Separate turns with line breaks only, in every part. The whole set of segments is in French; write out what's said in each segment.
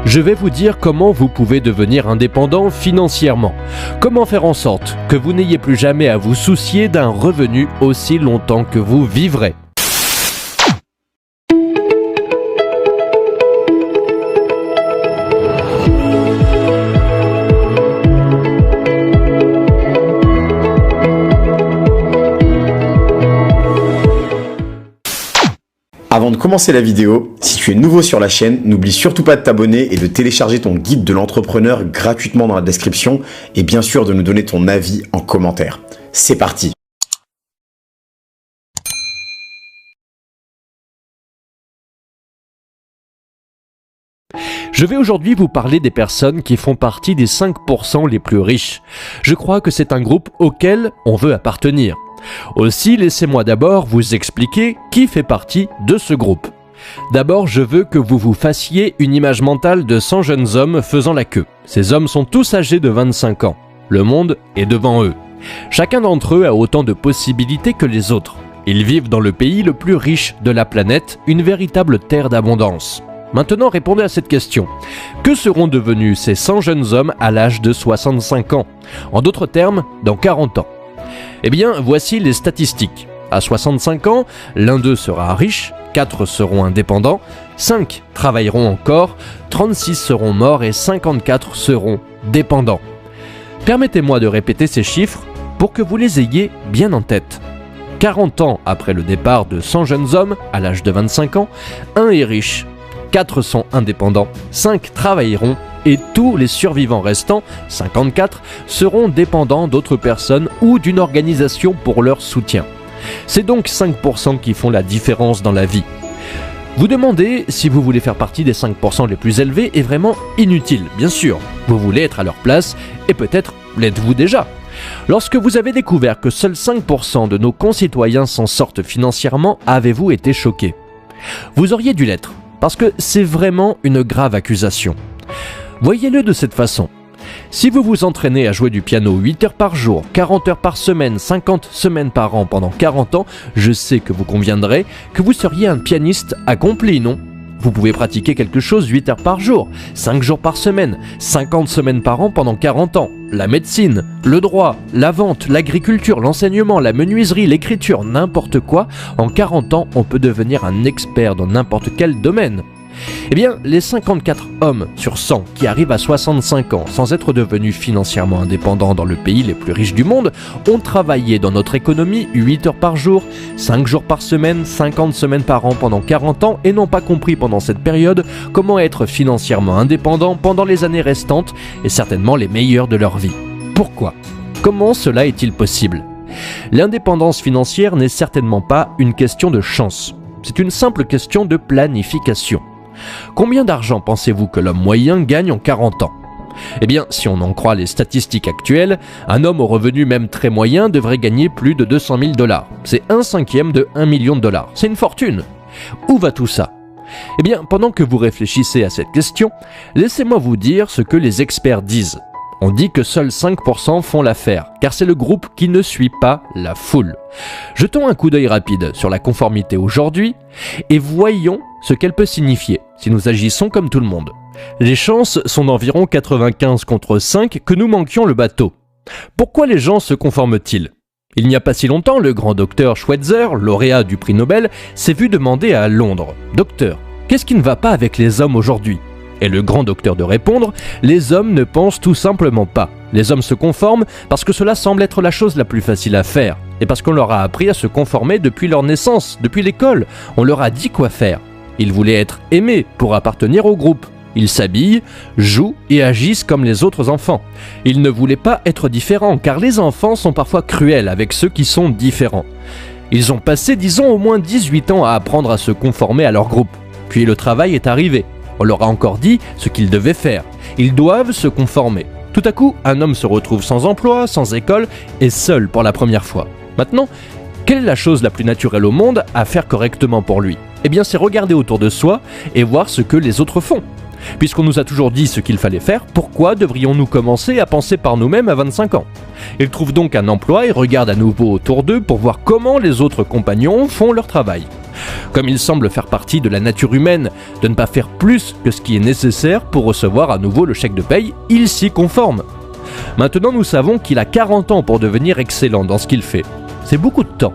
Je vais vous dire comment vous pouvez devenir indépendant financièrement. Comment faire en sorte que vous n'ayez plus jamais à vous soucier d'un revenu aussi longtemps que vous vivrez.
Avant de commencer la vidéo, si tu es nouveau sur la chaîne, n'oublie surtout pas de t'abonner et de télécharger ton guide de l'entrepreneur gratuitement dans la description et bien sûr de nous donner ton avis en commentaire. C'est parti!
Je vais aujourd'hui vous parler des personnes qui font partie des 5% les plus riches. Je crois que c'est un groupe auquel on veut appartenir. Aussi, laissez-moi d'abord vous expliquer qui fait partie de ce groupe. D'abord, je veux que vous vous fassiez une image mentale de 100 jeunes hommes faisant la queue. Ces hommes sont tous âgés de 25 ans. Le monde est devant eux. Chacun d'entre eux a autant de possibilités que les autres. Ils vivent dans le pays le plus riche de la planète, une véritable terre d'abondance. Maintenant, répondez à cette question. Que seront devenus ces 100 jeunes hommes à l'âge de 65 ans? En d'autres termes, dans 40 ans. Eh bien, voici les statistiques. À 65 ans, l'un d'eux sera riche, 4 seront indépendants, 5 travailleront encore, 36 seront morts et 54 seront dépendants. Permettez-moi de répéter ces chiffres pour que vous les ayez bien en tête. 40 ans après le départ de 100 jeunes hommes, à l'âge de 25 ans, 1 est riche, 4 sont indépendants, 5 travailleront et tous les survivants restants, 54, seront dépendants d'autres personnes ou d'une organisation pour leur soutien. C'est donc 5% qui font la différence dans la vie. Vous demandez si vous voulez faire partie des 5% les plus élevés est vraiment inutile, bien sûr. Vous voulez être à leur place et peut-être l'êtes-vous déjà. Lorsque vous avez découvert que seuls 5% de nos concitoyens s'en sortent financièrement, avez-vous été choqué? Vous auriez dû l'être, parce que c'est vraiment une grave accusation. Voyez-le de cette façon. Si vous vous entraînez à jouer du piano 8 heures par jour, 40 heures par semaine, 50 semaines par an pendant 40 ans, je sais que vous conviendrez que vous seriez un pianiste accompli, non? Vous pouvez pratiquer quelque chose 8 heures par jour, 5 jours par semaine, 50 semaines par an pendant 40 ans. La médecine, le droit, la vente, l'agriculture, l'enseignement, la menuiserie, l'écriture, n'importe quoi. En 40 ans, on peut devenir un expert dans n'importe quel domaine. Eh bien, les 54 hommes sur 100 qui arrivent à 65 ans sans être devenus financièrement indépendants dans le pays les plus riches du monde ont travaillé dans notre économie 8 heures par jour, 5 jours par semaine, 50 semaines par an pendant 40 ans et n'ont pas compris pendant cette période comment être financièrement indépendants pendant les années restantes et certainement les meilleures de leur vie. Pourquoi? Comment cela est-il possible? L'indépendance financière n'est certainement pas une question de chance. C'est une simple question de planification. Combien d'argent pensez-vous que l'homme moyen gagne en 40 ans? Eh bien, si on en croit les statistiques actuelles, un homme au revenu même très moyen devrait gagner plus de 200 000 $. C'est 1/5 de 1 million de $. C'est une fortune. Où va tout ça? Eh bien, pendant que vous réfléchissez à cette question, laissez-moi vous dire ce que les experts disent. On dit que seuls 5% font l'affaire, car c'est le groupe qui ne suit pas la foule. Jetons un coup d'œil rapide sur la conformité aujourd'hui et voyons ce qu'elle peut signifier si nous agissons comme tout le monde. Les chances sont d'environ 95 contre 5 que nous manquions le bateau. Pourquoi les gens se conforment-ils? Il n'y a pas si longtemps, le grand docteur Schweitzer, lauréat du prix Nobel, s'est vu demander à Londres « Docteur, qu'est-ce qui ne va pas avec les hommes aujourd'hui ?» Et le grand docteur de répondre « Les hommes ne pensent tout simplement pas. Les hommes se conforment parce que cela semble être la chose la plus facile à faire. Et parce qu'on leur a appris à se conformer depuis leur naissance, depuis l'école. On leur a dit quoi faire. Ils voulaient être aimés pour appartenir au groupe. Ils s'habillent, jouent et agissent comme les autres enfants. Ils ne voulaient pas être différents car les enfants sont parfois cruels avec ceux qui sont différents. Ils ont passé, disons, au moins 18 ans à apprendre à se conformer à leur groupe. Puis le travail est arrivé. On leur a encore dit ce qu'ils devaient faire. Ils doivent se conformer. Tout à coup, un homme se retrouve sans emploi, sans école et seul pour la première fois. Maintenant, quelle est la chose la plus naturelle au monde à faire correctement pour lui? Eh bien, c'est regarder autour de soi et voir ce que les autres font. Puisqu'on nous a toujours dit ce qu'il fallait faire, pourquoi devrions-nous commencer à penser par nous-mêmes à 25 ans? Ils trouvent donc un emploi et regardent à nouveau autour d'eux pour voir comment les autres compagnons font leur travail. Comme il semble faire partie de la nature humaine de ne pas faire plus que ce qui est nécessaire pour recevoir à nouveau le chèque de paye, il s'y conforme. Maintenant, nous savons qu'il a 40 ans pour devenir excellent dans ce qu'il fait. C'est beaucoup de temps.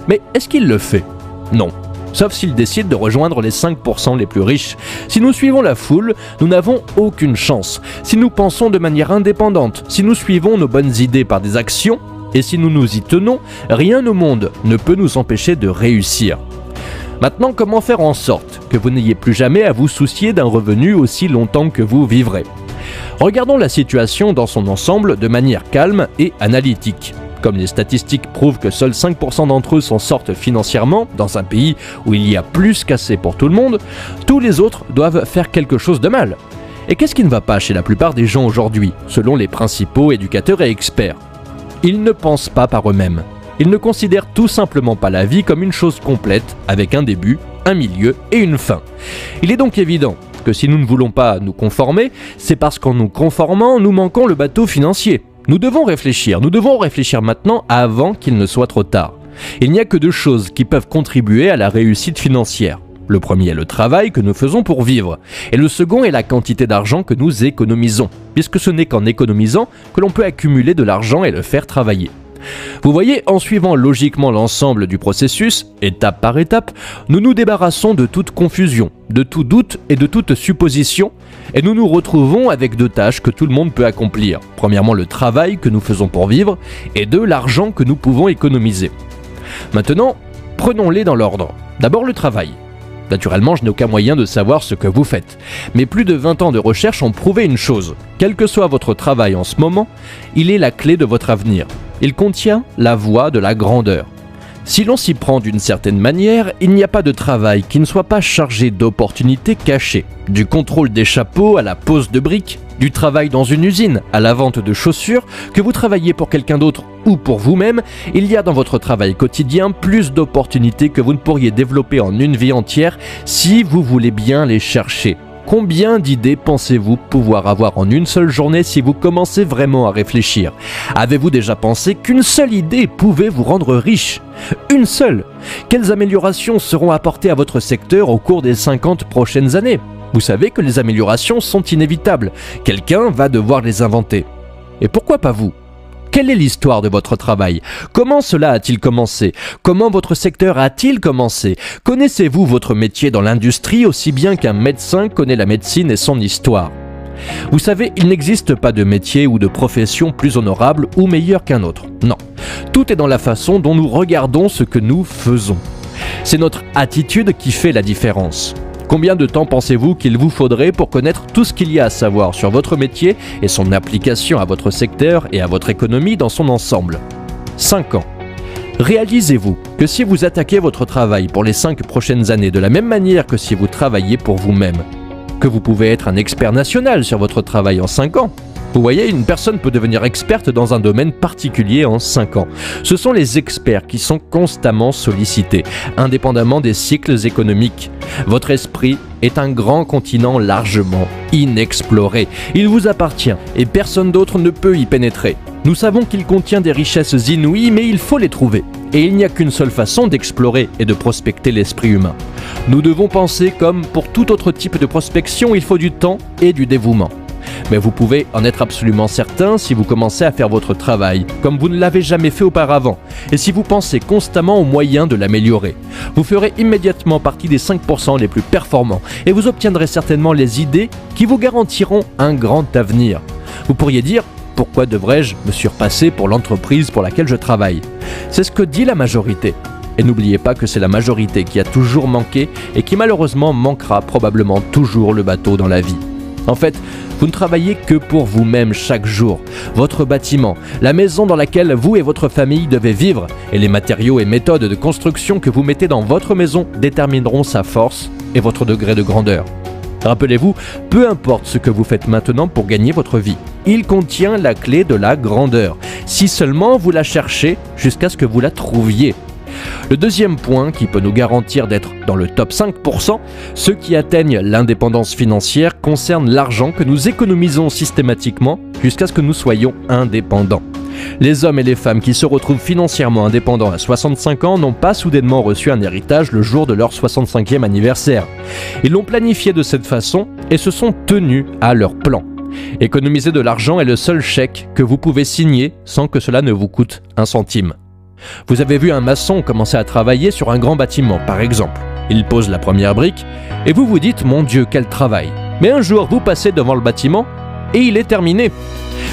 Mais est-ce qu'il le fait? Non. Sauf s'il décide de rejoindre les 5% les plus riches. Si nous suivons la foule, nous n'avons aucune chance. Si nous pensons de manière indépendante, si nous suivons nos bonnes idées par des actions, et si nous nous y tenons, rien au monde ne peut nous empêcher de réussir. Maintenant, comment faire en sorte que vous n'ayez plus jamais à vous soucier d'un revenu aussi longtemps que vous vivrez? Regardons la situation dans son ensemble de manière calme et analytique. Comme les statistiques prouvent que seuls 5% d'entre eux s'en sortent financièrement, dans un pays où il y a plus qu'assez pour tout le monde, tous les autres doivent faire quelque chose de mal. Et qu'est-ce qui ne va pas chez la plupart des gens aujourd'hui, selon les principaux éducateurs et experts? Ils ne pensent pas par eux-mêmes. Ils ne considèrent tout simplement pas la vie comme une chose complète, avec un début, un milieu et une fin. Il est donc évident que si nous ne voulons pas nous conformer, c'est parce qu'en nous conformant, nous manquons le bateau financier. Nous devons réfléchir maintenant avant qu'il ne soit trop tard. Il n'y a que deux choses qui peuvent contribuer à la réussite financière. Le premier est le travail que nous faisons pour vivre, et le second est la quantité d'argent que nous économisons, puisque ce n'est qu'en économisant que l'on peut accumuler de l'argent et le faire travailler. Vous voyez, en suivant logiquement l'ensemble du processus, étape par étape, nous nous débarrassons de toute confusion, de tout doute et de toute supposition, et nous nous retrouvons avec deux tâches que tout le monde peut accomplir. Premièrement, le travail que nous faisons pour vivre, et deux, l'argent que nous pouvons économiser. Maintenant, prenons-les dans l'ordre. D'abord le travail. Naturellement, je n'ai aucun moyen de savoir ce que vous faites. Mais plus de 20 ans de recherche ont prouvé une chose. Quel que soit votre travail en ce moment, il est la clé de votre avenir. Il contient la voie de la grandeur. Si l'on s'y prend d'une certaine manière, il n'y a pas de travail qui ne soit pas chargé d'opportunités cachées. Du contrôle des chapeaux à la pose de briques, du travail dans une usine à la vente de chaussures, que vous travaillez pour quelqu'un d'autre ou pour vous-même, il y a dans votre travail quotidien plus d'opportunités que vous ne pourriez développer en une vie entière si vous voulez bien les chercher. Combien d'idées pensez-vous pouvoir avoir en une seule journée si vous commencez vraiment à réfléchir? Avez-vous déjà pensé qu'une seule idée pouvait vous rendre riche? Une seule! Quelles améliorations seront apportées à votre secteur au cours des 50 prochaines années? Vous savez que les améliorations sont inévitables. Quelqu'un va devoir les inventer. Et pourquoi pas vous? Quelle est l'histoire de votre travail? Comment cela a-t-il commencé? Comment votre secteur a-t-il commencé? Connaissez-vous votre métier dans l'industrie aussi bien qu'un médecin connaît la médecine et son histoire? Vous savez, il n'existe pas de métier ou de profession plus honorable ou meilleur qu'un autre. Non. Tout est dans la façon dont nous regardons ce que nous faisons. C'est notre attitude qui fait la différence. Combien de temps pensez-vous qu'il vous faudrait pour connaître tout ce qu'il y a à savoir sur votre métier et son application à votre secteur et à votre économie dans son ensemble? 5 ans. Réalisez-vous que si vous attaquez votre travail pour les 5 prochaines années de la même manière que si vous travailliez pour vous-même, que vous pouvez être un expert national sur votre travail en 5 ans. Vous voyez, une personne peut devenir experte dans un domaine particulier en 5 ans. Ce sont les experts qui sont constamment sollicités, indépendamment des cycles économiques. Votre esprit est un grand continent largement inexploré. Il vous appartient et personne d'autre ne peut y pénétrer. Nous savons qu'il contient des richesses inouïes, mais il faut les trouver. Et il n'y a qu'une seule façon d'explorer et de prospecter l'esprit humain. Nous devons penser comme pour tout autre type de prospection, il faut du temps et du dévouement. Mais vous pouvez en être absolument certain si vous commencez à faire votre travail comme vous ne l'avez jamais fait auparavant et si vous pensez constamment aux moyens de l'améliorer. Vous ferez immédiatement partie des 5% les plus performants et vous obtiendrez certainement les idées qui vous garantiront un grand avenir. Vous pourriez dire « Pourquoi devrais-je me surpasser pour l'entreprise pour laquelle je travaille ?» C'est ce que dit la majorité. Et n'oubliez pas que c'est la majorité qui a toujours manqué et qui malheureusement manquera probablement toujours le bateau dans la vie. En fait, vous ne travaillez que pour vous-même chaque jour. Votre bâtiment, la maison dans laquelle vous et votre famille devez vivre, et les matériaux et méthodes de construction que vous mettez dans votre maison détermineront sa force et votre degré de grandeur. Rappelez-vous, peu importe ce que vous faites maintenant pour gagner votre vie, il contient la clé de la grandeur, si seulement vous la cherchez jusqu'à ce que vous la trouviez. Le deuxième point qui peut nous garantir d'être dans le top 5%, ceux qui atteignent l'indépendance financière concerne l'argent que nous économisons systématiquement jusqu'à ce que nous soyons indépendants. Les hommes et les femmes qui se retrouvent financièrement indépendants à 65 ans n'ont pas soudainement reçu un héritage le jour de leur 65e anniversaire. Ils l'ont planifié de cette façon et se sont tenus à leur plan. Économiser de l'argent est le seul chèque que vous pouvez signer sans que cela ne vous coûte un centime. Vous avez vu un maçon commencer à travailler sur un grand bâtiment, par exemple. Il pose la première brique et vous vous dites « Mon Dieu, quel travail !» Mais un jour, vous passez devant le bâtiment et il est terminé.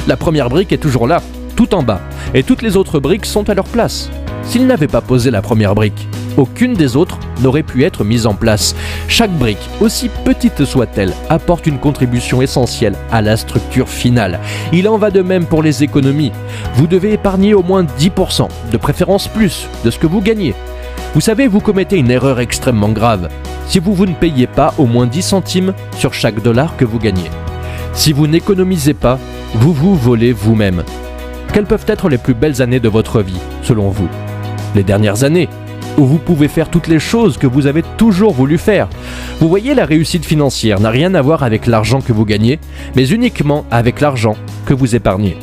La première brique est toujours là, tout en bas, et toutes les autres briques sont à leur place. S'il n'avait pas posé la première brique, aucune des autres n'aurait pu être mise en place. Chaque brique, aussi petite soit-elle, apporte une contribution essentielle à la structure finale. Il en va de même pour les économies. Vous devez épargner au moins 10%, de préférence plus, de ce que vous gagnez. Vous savez, vous commettez une erreur extrêmement grave si vous ne payez pas au moins 10 centimes sur chaque dollar que vous gagnez. Si vous n'économisez pas, vous vous volez vous-même. Quelles peuvent être les plus belles années de votre vie, selon vous? Les dernières années, où vous pouvez faire toutes les choses que vous avez toujours voulu faire. Vous voyez, la réussite financière n'a rien à voir avec l'argent que vous gagnez, mais uniquement avec l'argent que vous épargnez.